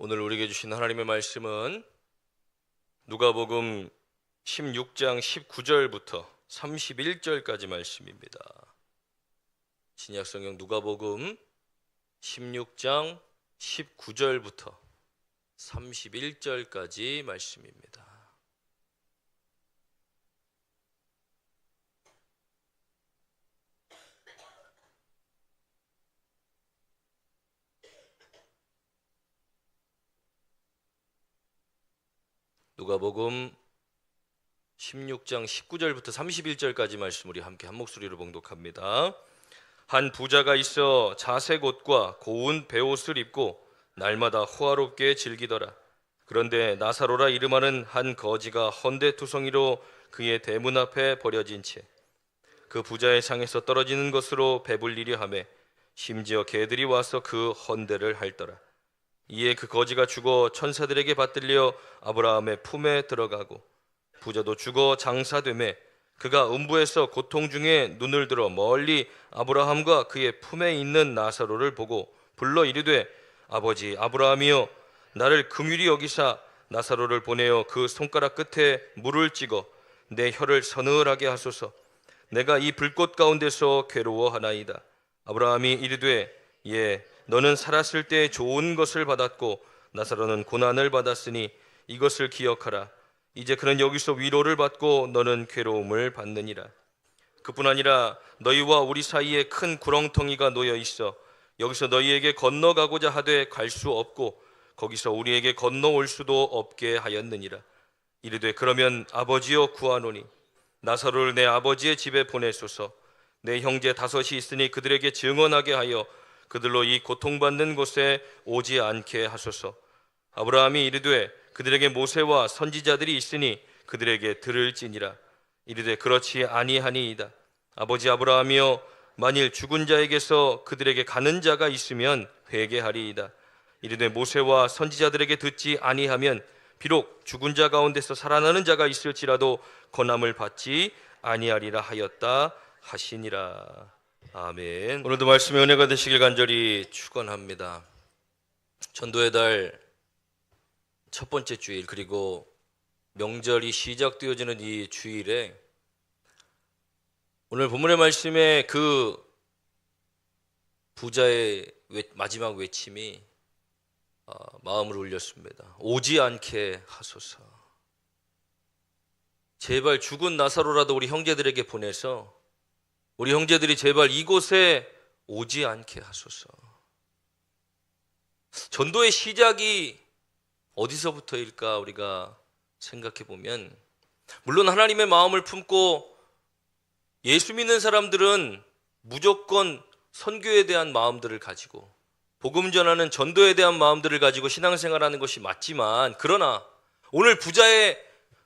오늘 우리에게 주신 하나님의 말씀은 누가복음 16장 19절부터 31절까지 말씀입니다. 신약성경 누가복음 16장 19절부터 31절까지 말씀입니다. 누가복음 16장 19절부터 31절까지 말씀 우리 함께 한 목소리로 봉독합니다. 한 부자가 있어 자색 옷과 고운 베옷을 입고 날마다 호화롭게 즐기더라. 그런데 나사로라 이름하는 한 거지가 헌데투성이로 그의 대문 앞에 버려진 채 그 부자의 상에서 떨어지는 것으로 배불리려 하매 심지어 개들이 와서 그 헌데를 핥더라. 이에 그 거지가 죽어 천사들에게 받들려 아브라함의 품에 들어가고 부자도 죽어 장사되매 그가 음부에서 고통 중에 눈을 들어 멀리 아브라함과 그의 품에 있는 나사로를 보고 불러 이르되 아버지 아브라함이여 나를 긍휼히 여기사 나사로를 보내어 그 손가락 끝에 물을 찍어 내 혀를 서늘하게 하소서. 내가 이 불꽃 가운데서 괴로워하나이다. 아브라함이 이르되 예 너는 살았을 때 좋은 것을 받았고 나사로는 고난을 받았으니 이것을 기억하라. 이제 그는 여기서 위로를 받고 너는 괴로움을 받느니라. 그뿐 아니라 너희와 우리 사이에 큰 구렁텅이가 놓여 있어 여기서 너희에게 건너가고자 하되 갈 수 없고 거기서 우리에게 건너올 수도 없게 하였느니라. 이르되 그러면 아버지여 구하노니 나사로를 내 아버지의 집에 보내소서. 내 형제 5이 있으니 그들에게 증언하게 하여 그들로 이 고통받는 곳에 오지 않게 하소서. 아브라함이 이르되 그들에게 모세와 선지자들이 있으니 그들에게 들을지니라. 이르되 그렇지 아니하니이다. 아버지 아브라함이여 만일 죽은 자에게서 그들에게 가는 자가 있으면 회개하리이다. 이르되 모세와 선지자들에게 듣지 아니하면 비록 죽은 자 가운데서 살아나는 자가 있을지라도 권함을 받지 아니하리라 하였다 하시니라. 아멘. 오늘도 말씀의 은혜가 되시길 간절히 축원합니다. 전도의 달 첫 번째 주일 그리고 명절이 시작되어지는 이 주일에 오늘 본문의 말씀에 그 부자의 마지막 외침이 마음을 울렸습니다. 오지 않게 하소서. 제발 죽은 나사로라도 우리 형제들에게 보내서 우리 형제들이 제발 이곳에 오지 않게 하소서. 전도의 시작이 어디서부터일까 우리가 생각해 보면 물론 하나님의 마음을 품고 예수 믿는 사람들은 무조건 선교에 대한 마음들을 가지고 복음 전하는 전도에 대한 마음들을 가지고 신앙생활하는 것이 맞지만 그러나 오늘 부자의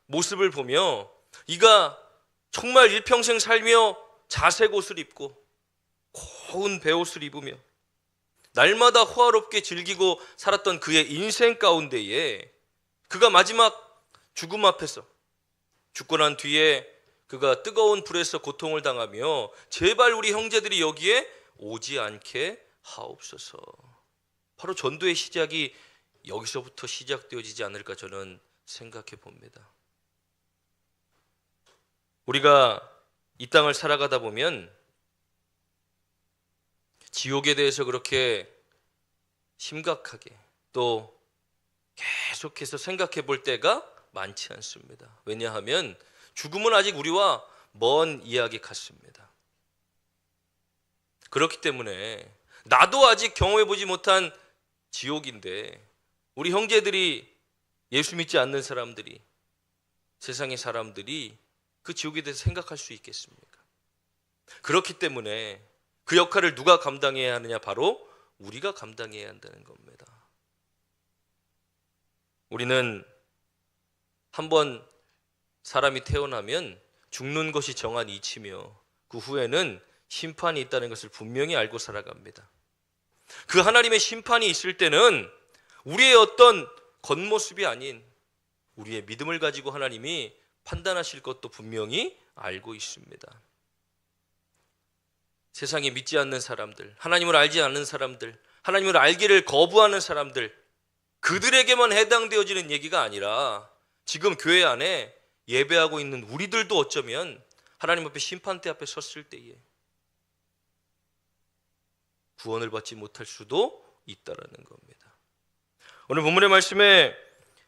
모습을 보며 이가 정말 일평생 살며 자색 옷을 입고 고운 베옷을 입으며 날마다 호화롭게 즐기고 살았던 그의 인생 가운데에 그가 마지막 죽음 앞에서 죽고 난 뒤에 그가 뜨거운 불에서 고통을 당하며 제발 우리 형제들이 여기에 오지 않게 하옵소서. 바로 전도의 시작이 여기서부터 시작되어지지 않을까 저는 생각해 봅니다. 우리가 이 땅을 살아가다 보면 지옥에 대해서 그렇게 심각하게 또 계속해서 생각해 볼 때가 많지 않습니다. 왜냐하면 죽음은 아직 우리와 먼 이야기 같습니다. 그렇기 때문에 나도 아직 경험해 보지 못한 지옥인데 우리 형제들이 예수 믿지 않는 사람들이 세상의 사람들이 그 지옥에 대해서 생각할 수 있겠습니까? 그렇기 때문에 그 역할을 누가 감당해야 하느냐? 바로 우리가 감당해야 한다는 겁니다. 우리는 한번 사람이 태어나면 죽는 것이 정한 이치며 그 후에는 심판이 있다는 것을 분명히 알고 살아갑니다. 그 하나님의 심판이 있을 때는 우리의 어떤 겉모습이 아닌 우리의 믿음을 가지고 하나님이 판단하실 것도 분명히 알고 있습니다. 세상에 믿지 않는 사람들, 하나님을 알지 않는 사람들, 하나님을 알기를 거부하는 사람들, 그들에게만 해당되어지는 얘기가 아니라 지금 교회 안에 예배하고 있는 우리들도 어쩌면 하나님 앞에 심판대 앞에 섰을 때에 구원을 받지 못할 수도 있다라는 겁니다. 오늘 본문의 말씀에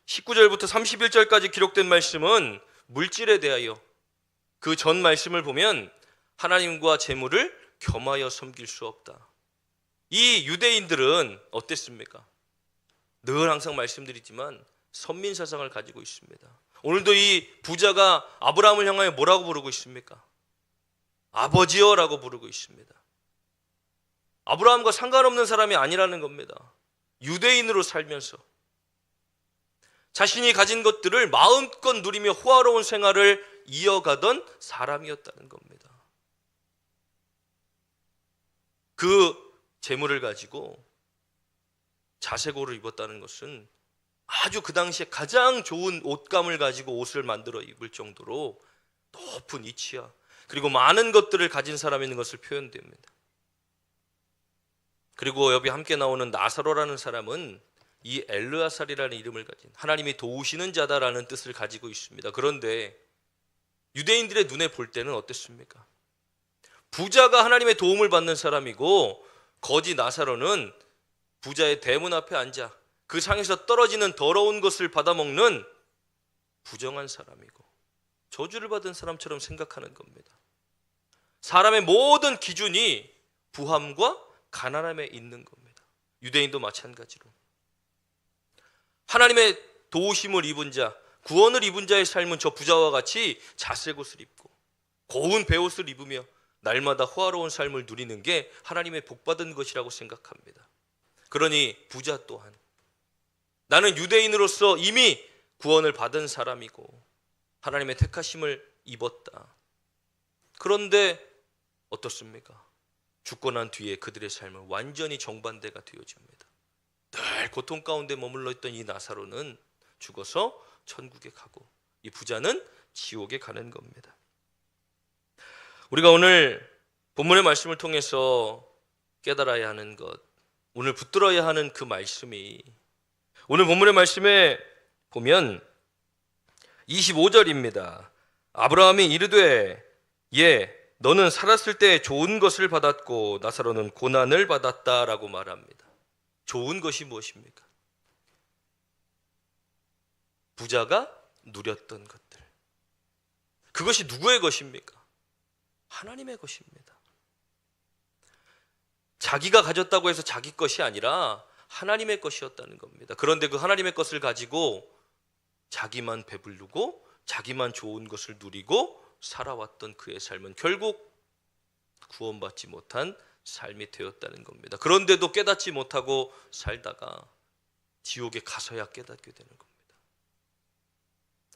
19절부터 31절까지 기록된 말씀은 물질에 대하여, 그 전 말씀을 보면 하나님과 재물을 겸하여 섬길 수 없다. 이 유대인들은 어땠습니까? 늘 항상 말씀드리지만 선민 사상을 가지고 있습니다. 오늘도 이 부자가 아브라함을 향하여 뭐라고 부르고 있습니까? 아버지여라고 부르고 있습니다. 아브라함과 상관없는 사람이 아니라는 겁니다. 유대인으로 살면서 자신이 가진 것들을 마음껏 누리며 호화로운 생활을 이어가던 사람이었다는 겁니다. 그 재물을 가지고 자색옷을 입었다는 것은 아주 그 당시에 가장 좋은 옷감을 가지고 옷을 만들어 입을 정도로 높은 이치야, 그리고 많은 것들을 가진 사람인 것을 표현됩니다. 그리고 여기 함께 나오는 나사로라는 사람은 이 엘르아살이라는 이름을 가진 하나님이 도우시는 자다라는 뜻을 가지고 있습니다. 그런데 유대인들의 눈에 볼 때는 어땠습니까? 부자가 하나님의 도움을 받는 사람이고 거지 나사로는 부자의 대문 앞에 앉아 그 상에서 떨어지는 더러운 것을 받아먹는 부정한 사람이고 저주를 받은 사람처럼 생각하는 겁니다. 사람의 모든 기준이 부함과 가난함에 있는 겁니다. 유대인도 마찬가지로 하나님의 도우심을 입은 자, 구원을 입은 자의 삶은 저 부자와 같이 자색옷을 입고 고운 베옷을 입으며 날마다 호화로운 삶을 누리는 게 하나님의 복받은 것이라고 생각합니다. 그러니 부자 또한 나는 유대인으로서 이미 구원을 받은 사람이고 하나님의 택하심을 입었다. 그런데 어떻습니까? 죽고 난 뒤에 그들의 삶은 완전히 정반대가 되어집니다. 늘 고통 가운데 머물러 있던 이 나사로는 죽어서 천국에 가고 이 부자는 지옥에 가는 겁니다. 우리가 오늘 본문의 말씀을 통해서 깨달아야 하는 것, 오늘 붙들어야 하는 그 말씀이 오늘 본문의 말씀에 보면 25절입니다. 아브라함이 이르되 너는 살았을 때 좋은 것을 받았고 나사로는 고난을 받았다라고 말합니다. 좋은 것이 무엇입니까? 부자가 누렸던 것들. 그것이 누구의 것입니까? 하나님의 것입니다. 자기가 가졌다고 해서 자기 것이 아니라 하나님의 것이었다는 겁니다. 그런데 그 하나님의 것을 가지고 자기만 배부르고 자기만 좋은 것을 누리고 살아왔던 그의 삶은 결국 구원받지 못한 삶이 되었다는 겁니다. 그런데도 깨닫지 못하고 살다가 지옥에 가서야 깨닫게 되는 겁니다.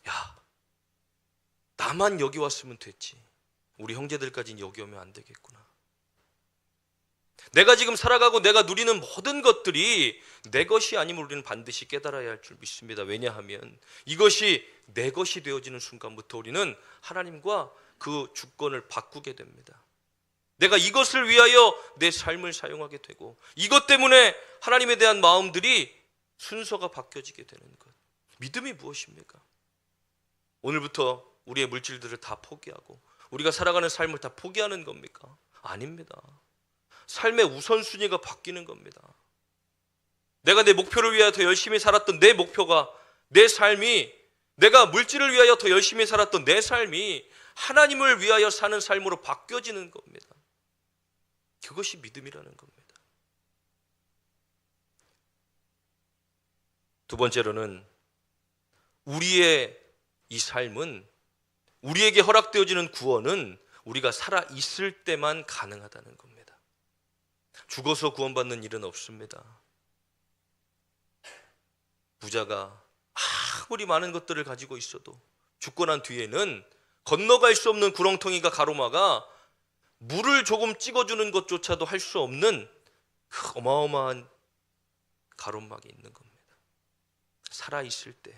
야, 나만 여기 왔으면 됐지. 우리 형제들까지는 여기 오면 안 되겠구나. 내가 지금 살아가고 내가 누리는 모든 것들이 내 것이 아님을 우리는 반드시 깨달아야 할 줄 믿습니다. 왜냐하면 이것이 내 것이 되어지는 순간부터 우리는 하나님과 그 주권을 바꾸게 됩니다. 내가 이것을 위하여 내 삶을 사용하게 되고 이것 때문에 하나님에 대한 마음들이 순서가 바뀌어지게 되는 것. 믿음이 무엇입니까? 오늘부터 우리의 물질들을 다 포기하고 우리가 살아가는 삶을 다 포기하는 겁니까? 아닙니다. 삶의 우선순위가 바뀌는 겁니다. 내가 내 목표를 위하여 더 열심히 살았던 내 목표가, 내 삶이, 내가 물질을 위하여 더 열심히 살았던 내 삶이 하나님을 위하여 사는 삶으로 바뀌어지는 겁니다. 그것이 믿음이라는 겁니다. 두 번째로는 우리의 이 삶은, 우리에게 허락되어지는 구원은 우리가 살아있을 때만 가능하다는 겁니다. 죽어서 구원받는 일은 없습니다. 부자가 아무리 많은 것들을 가지고 있어도 죽고 난 뒤에는 건너갈 수 없는 구렁텅이가 가로막아 물을 조금 찍어주는 것조차도 할 수 없는 그 어마어마한 가로막이 있는 겁니다. 살아있을 때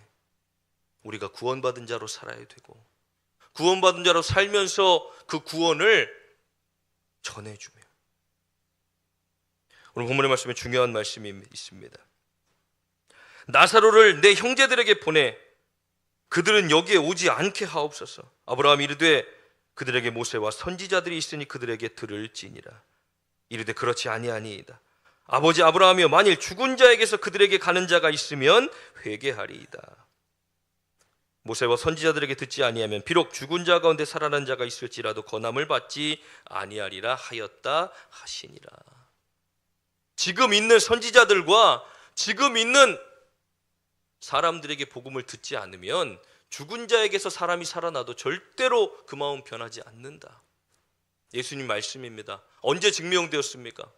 우리가 구원받은 자로 살아야 되고 구원받은 자로 살면서 그 구원을 전해주며, 오늘 본문의 말씀에 중요한 말씀이 있습니다. 나사로를 내 형제들에게 보내 그들은 여기에 오지 않게 하옵소서. 아브라함이 이르되 그들에게 모세와 선지자들이 있으니 그들에게 들을지니라. 이르되 그렇지 아니하니이다. 아버지 아브라함이여, 만일 죽은 자에게서 그들에게 가는 자가 있으면 회개하리이다. 모세와 선지자들에게 듣지 아니하면 비록 죽은 자 가운데 살아난 자가 있을지라도 권함을 받지 아니하리라 하였다 하시니라. 지금 있는 선지자들과 지금 있는 사람들에게 복음을 듣지 않으면 죽은 자에게서 사람이 살아나도 절대로 그 마음 변하지 않는다. 예수님 말씀입니다. 언제 증명되었습니까?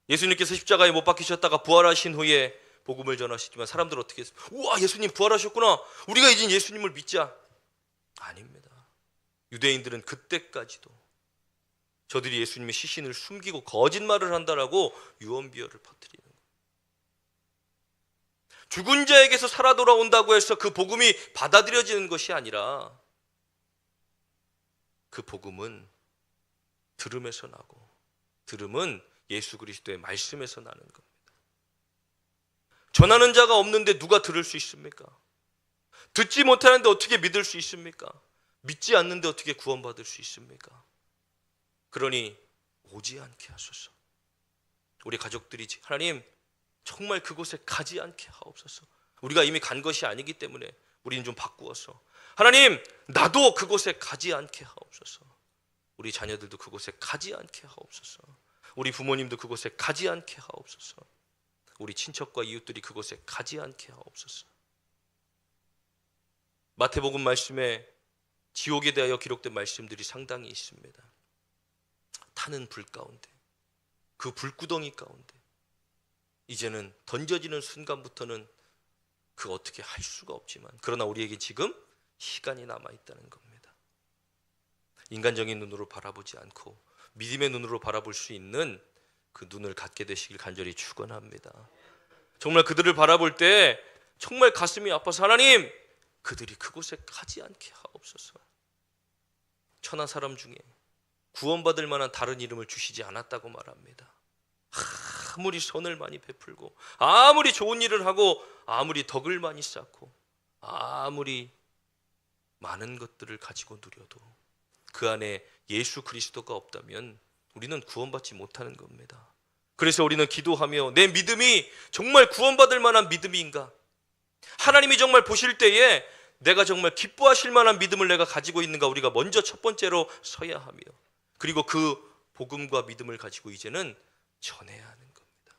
예수님께서 십자가에 못 박히셨다가 부활하신 후에 복음을 전하시지만 사람들 어떻게 했습니까? 우와, 예수님 부활하셨구나, 우리가 이제 예수님을 믿자. 아닙니다. 유대인들은 그때까지도 저들이 예수님의 시신을 숨기고 거짓말을 한다라고 유언비어를 퍼뜨리는 거예요. 죽은 자에게서 살아 돌아온다고 해서 그 복음이 받아들여지는 것이 아니라 그 복음은 들음에서 나고, 들음은 예수 그리스도의 말씀에서 나는 겁니다. 전하는 자가 없는데 누가 들을 수 있습니까? 듣지 못하는데 어떻게 믿을 수 있습니까? 믿지 않는데 어떻게 구원받을 수 있습니까? 그러니 오지 않게 하소서. 우리 가족들이 하나님 정말 그곳에 가지 않게 하옵소서. 우리가 이미 간 것이 아니기 때문에 우리는 좀 바꾸어서, 하나님 나도 그곳에 가지 않게 하옵소서. 우리 자녀들도 그곳에 가지 않게 하옵소서. 우리 부모님도 그곳에 가지 않게 하옵소서. 우리 친척과 이웃들이 그곳에 가지 않게 하옵소서. 마태복음 말씀에 지옥에 대하여 기록된 말씀들이 상당히 있습니다. 타는 불 가운데, 그 불구덩이 가운데 이제는 던져지는 순간부터는 그 어떻게 할 수가 없지만, 그러나 우리에게 지금 시간이 남아있다는 겁니다. 인간적인 눈으로 바라보지 않고 믿음의 눈으로 바라볼 수 있는 그 눈을 갖게 되시길 간절히 축원합니다. 정말 그들을 바라볼 때 정말 가슴이 아파서, 하나님 그들이 그곳에 가지 않게 하옵소서. 천하 사람 중에 구원받을 만한 다른 이름을 주시지 않았다고 말합니다. 아무리 선을 많이 베풀고 아무리 좋은 일을 하고 아무리 덕을 많이 쌓고 아무리 많은 것들을 가지고 누려도 그 안에 예수 그리스도가 없다면 우리는 구원받지 못하는 겁니다. 그래서 우리는 기도하며, 내 믿음이 정말 구원받을 만한 믿음인가? 하나님이 정말 보실 때에 내가 정말 기뻐하실 만한 믿음을 내가 가지고 있는가? 우리가 먼저 첫 번째로 서야 하며, 그리고 그 복음과 믿음을 가지고 이제는 전해야 하는 겁니다.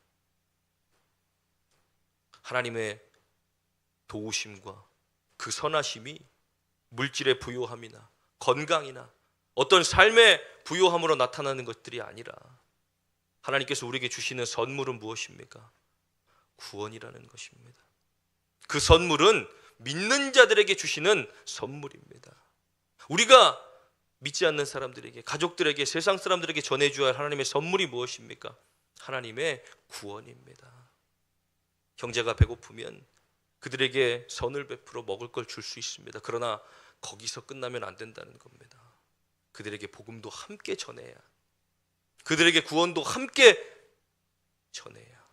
하나님의 도우심과 그 선하심이 물질의 부요함이나 건강이나 어떤 삶의 부요함으로 나타나는 것들이 아니라, 하나님께서 우리에게 주시는 선물은 무엇입니까? 구원이라는 것입니다. 그 선물은 믿는 자들에게 주시는 선물입니다. 우리가 믿지 않는 사람들에게, 가족들에게, 세상 사람들에게 전해줘야 할 하나님의 선물이 무엇입니까? 하나님의 구원입니다. 형제가 배고프면 그들에게 선을 베풀어 먹을 걸 줄 수 있습니다. 그러나 거기서 끝나면 안 된다는 겁니다. 그들에게 복음도 함께 전해야, 그들에게 구원도 함께 전해야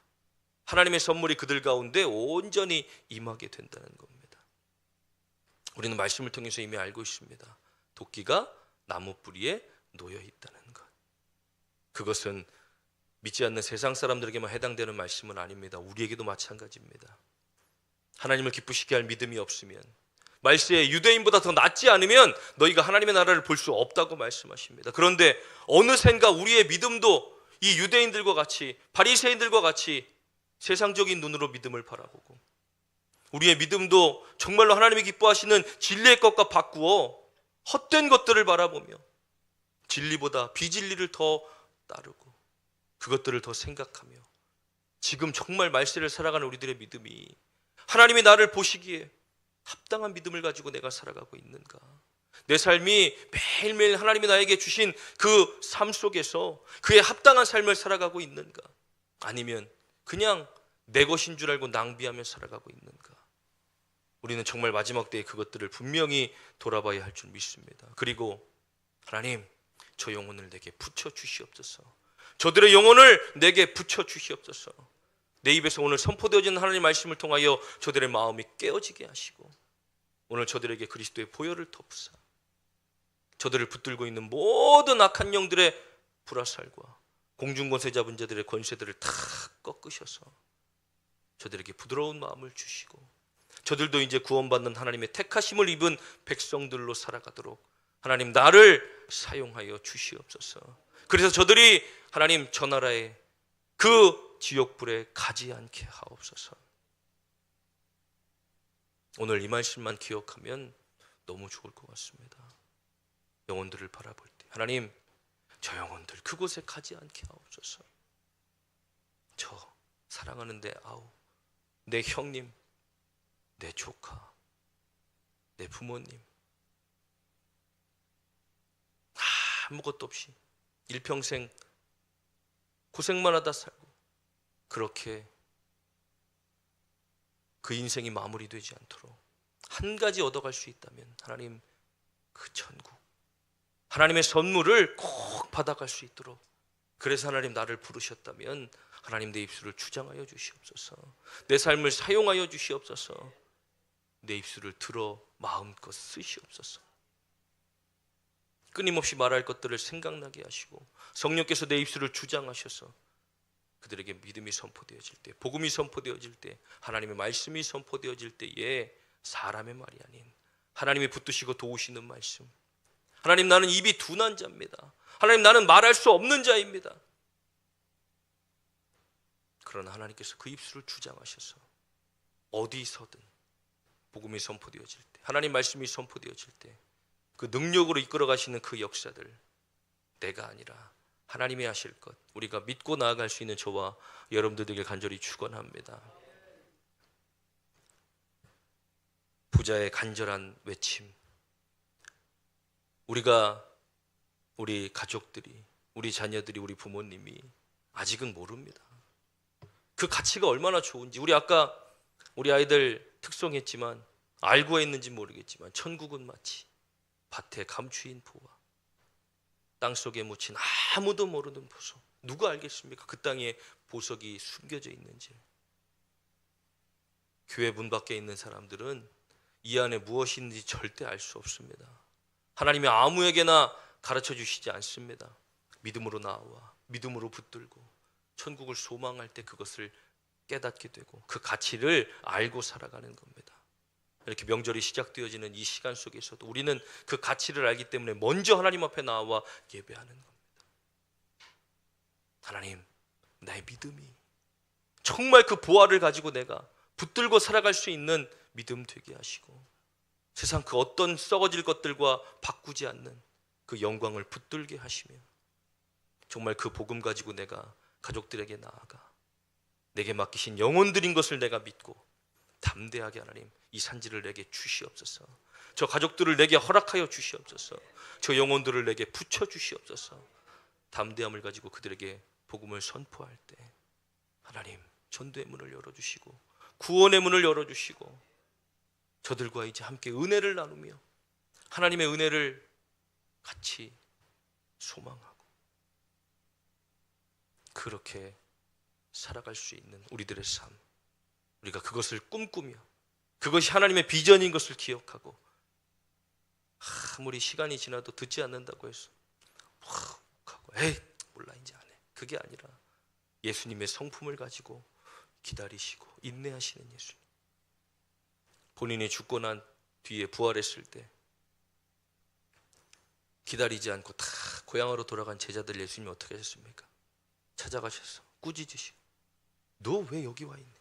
하나님의 선물이 그들 가운데 온전히 임하게 된다는 겁니다. 우리는 말씀을 통해서 이미 알고 있습니다. 도끼가 나무 뿌리에 놓여 있다는 것. 그것은 믿지 않는 세상 사람들에게만 해당되는 말씀은 아닙니다. 우리에게도 마찬가지입니다. 하나님을 기쁘시게 할 믿음이 없으면, 말세에 유대인보다 더 낫지 않으면 너희가 하나님의 나라를 볼 수 없다고 말씀하십니다. 그런데 어느샌가 우리의 믿음도 이 유대인들과 같이, 바리새인들과 같이 세상적인 눈으로 믿음을 바라보고, 우리의 믿음도 정말로 하나님이 기뻐하시는 진리의 것과 바꾸어 헛된 것들을 바라보며 진리보다 비진리를 더 따르고 그것들을 더 생각하며, 지금 정말 말세를 살아가는 우리들의 믿음이 하나님이 나를 보시기에 합당한 믿음을 가지고 내가 살아가고 있는가? 내 삶이 매일매일 하나님이 나에게 주신 그 삶 속에서 그에 합당한 삶을 살아가고 있는가? 아니면 그냥 내 것인 줄 알고 낭비하며 살아가고 있는가? 우리는 정말 마지막 때에 그것들을 분명히 돌아봐야 할 줄 믿습니다. 그리고 하나님, 저 영혼을 내게 붙여 주시옵소서. 저들의 영혼을 내게 붙여 주시옵소서. 내 입에서 오늘 선포되어진 하나님의 말씀을 통하여 저들의 마음이 깨어지게 하시고 오늘 저들에게 그리스도의 보혈을 덮으사 저들을 붙들고 있는 모든 악한 영들의 불화살과 공중권세 잡은 자들의 권세들을 다 꺾으셔서 저들에게 부드러운 마음을 주시고 저들도 이제 구원받는 하나님의 택하심을 입은 백성들로 살아가도록 하나님 나를 사용하여 주시옵소서. 그래서 저들이 하나님 저 나라에 그 지옥불에 가지 않게 하옵소서. 오늘 이 말씀만 기억하면 너무 좋을 것 같습니다. 영혼들을 바라볼 때 하나님 저 영혼들 그곳에 가지 않게 하옵소서. 저 사랑하는 내 아우, 내 형님, 내 조카, 내 부모님 아무것도 없이 일평생 고생만 하다 살고 그렇게 그 인생이 마무리되지 않도록 한 가지 얻어갈 수 있다면 하나님 그 천국 하나님의 선물을 꼭 받아갈 수 있도록 그래서 하나님 나를 부르셨다면 하나님 내 입술을 주장하여 주시옵소서. 내 삶을 사용하여 주시옵소서. 내 입술을 들어 마음껏 쓰시옵소서. 끊임없이 말할 것들을 생각나게 하시고 성령께서 내 입술을 주장하셔서 그들에게 믿음이 선포되어질 때, 복음이 선포되어질 때, 하나님의 말씀이 선포되어질 때에 사람의 말이 아닌 하나님이 붙드시고 도우시는 말씀. 하나님 나는 입이 둔한 자입니다. 하나님 나는 말할 수 없는 자입니다. 그러나 하나님께서 그 입술을 주장하셔서 어디서든 복음이 선포되어질 때, 하나님 말씀이 선포되어질 때 그 능력으로 이끌어 가시는 그 역사들 내가 아니라 하나님이 하실 것 우리가 믿고 나아갈 수 있는 저와 여러분들에게 간절히 축원합니다. 부자의 간절한 외침, 우리 가족들이, 우리 자녀들이, 우리 부모님이 아직은 모릅니다. 그 가치가 얼마나 좋은지. 아까 우리 아이들 특송했지만 알고 했는지 모르겠지만 천국은 마치 밭에 감추인 보화, 땅속에 묻힌 아무도 모르는 보석. 누가 알겠습니까? 그 땅에 보석이 숨겨져 있는지. 교회 문 밖에 있는 사람들은 이 안에 무엇이 있는지 절대 알 수 없습니다. 하나님이 아무에게나 가르쳐 주시지 않습니다. 믿음으로 나와 믿음으로 붙들고 천국을 소망할 때 그것을 깨닫게 되고 그 가치를 알고 살아가는 겁니다. 이렇게 명절이 시작되어지는 이 시간 속에서도 우리는 그 가치를 알기 때문에 먼저 하나님 앞에 나와 예배하는 겁니다. 하나님, 나의 믿음이 정말 그 보화를 가지고 내가 붙들고 살아갈 수 있는 믿음 되게 하시고 세상 그 어떤 썩어질 것들과 바꾸지 않는 그 영광을 붙들게 하시며 정말 그 복음 가지고 내가 가족들에게 나아가 내게 맡기신 영혼들인 것을 내가 믿고 담대하게 하나님 이 산지를 내게 주시옵소서. 저 가족들을 내게 허락하여 주시옵소서. 저 영혼들을 내게 붙여 주시옵소서. 담대함을 가지고 그들에게 복음을 선포할 때 하나님 전도의 문을 열어주시고 구원의 문을 열어주시고 저들과 이제 함께 은혜를 나누며 하나님의 은혜를 같이 소망하고 그렇게 살아갈 수 있는 우리들의 삶, 우리가 그것을 꿈꾸며 그것이 하나님의 비전인 것을 기억하고 아무리 시간이 지나도 듣지 않는다고 해서 하고 에이 몰라 이제 안 해. 그게 아니라 예수님의 성품을 가지고 기다리시고 인내하시는 예수님. 본인이 죽고 난 뒤에 부활했을 때 기다리지 않고 다 고향으로 돌아간 제자들 예수님이 어떻게 하셨습니까? 찾아가셔서 꾸짖으시고 너 왜 여기 와 있니?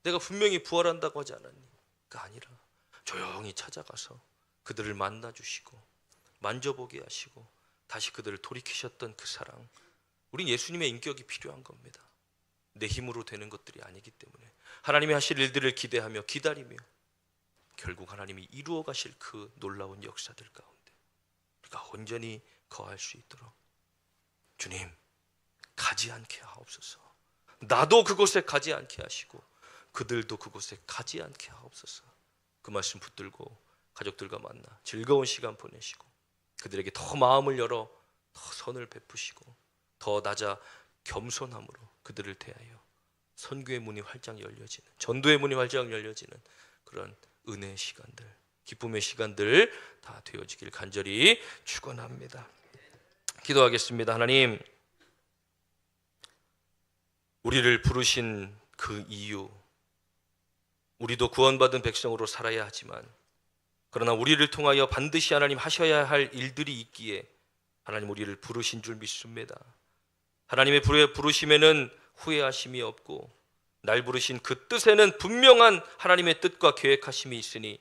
내가 분명히 부활한다고 하지 않았니? 그 아니라 조용히 찾아가서 그들을 만나주시고 만져보게 하시고 다시 그들을 돌이키셨던 그 사랑. 우린 예수님의 인격이 필요한 겁니다. 내 힘으로 되는 것들이 아니기 때문에 하나님이 하실 일들을 기대하며 기다리며 결국 하나님이 이루어 가실 그 놀라운 역사들 가운데 우리가 온전히 거할 수 있도록 주님 가지 않게 하옵소서. 나도 그곳에 가지 않게 하시고 그들도 그곳에 가지 않게 하옵소서. 그 말씀 붙들고 가족들과 만나 즐거운 시간 보내시고 그들에게 더 마음을 열어 더 선을 베푸시고 더 낮아 겸손함으로 그들을 대하여 선교의 문이 활짝 열려지는, 전도의 문이 활짝 열려지는 그런 은혜의 시간들, 기쁨의 시간들 다 되어지길 간절히 축원합니다. 기도하겠습니다. 하나님, 우리를 부르신 그 이유, 우리도 구원받은 백성으로 살아야 하지만 그러나 우리를 통하여 반드시 하나님 하셔야 할 일들이 있기에 하나님 우리를 부르신 줄 믿습니다. 하나님의 부르심에는 후회하심이 없고 날 부르신 그 뜻에는 분명한 하나님의 뜻과 계획하심이 있으니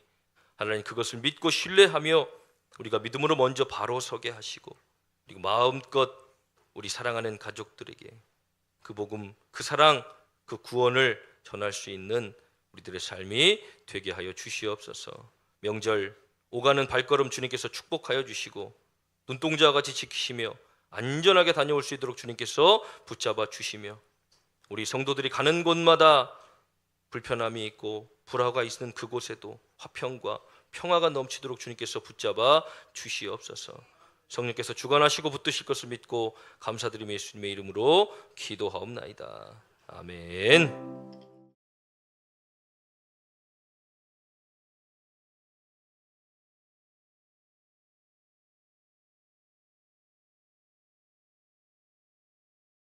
하나님 그것을 믿고 신뢰하며 우리가 믿음으로 먼저 바로 서게 하시고 그리고 마음껏 우리 사랑하는 가족들에게 그 복음, 그 사랑, 그 구원을 전할 수 있는 우리들의 삶이 되게 하여 주시옵소서. 명절 오가는 발걸음 주님께서 축복하여 주시고 눈동자와 같이 지키시며 안전하게 다녀올 수 있도록 주님께서 붙잡아 주시며 우리 성도들이 가는 곳마다 불편함이 있고 불화가 있는 그곳에도 화평과 평화가 넘치도록 주님께서 붙잡아 주시옵소서. 성령께서 주관하시고 붙드실 것을 믿고 감사드리며 예수님의 이름으로 기도하옵나이다. 아멘.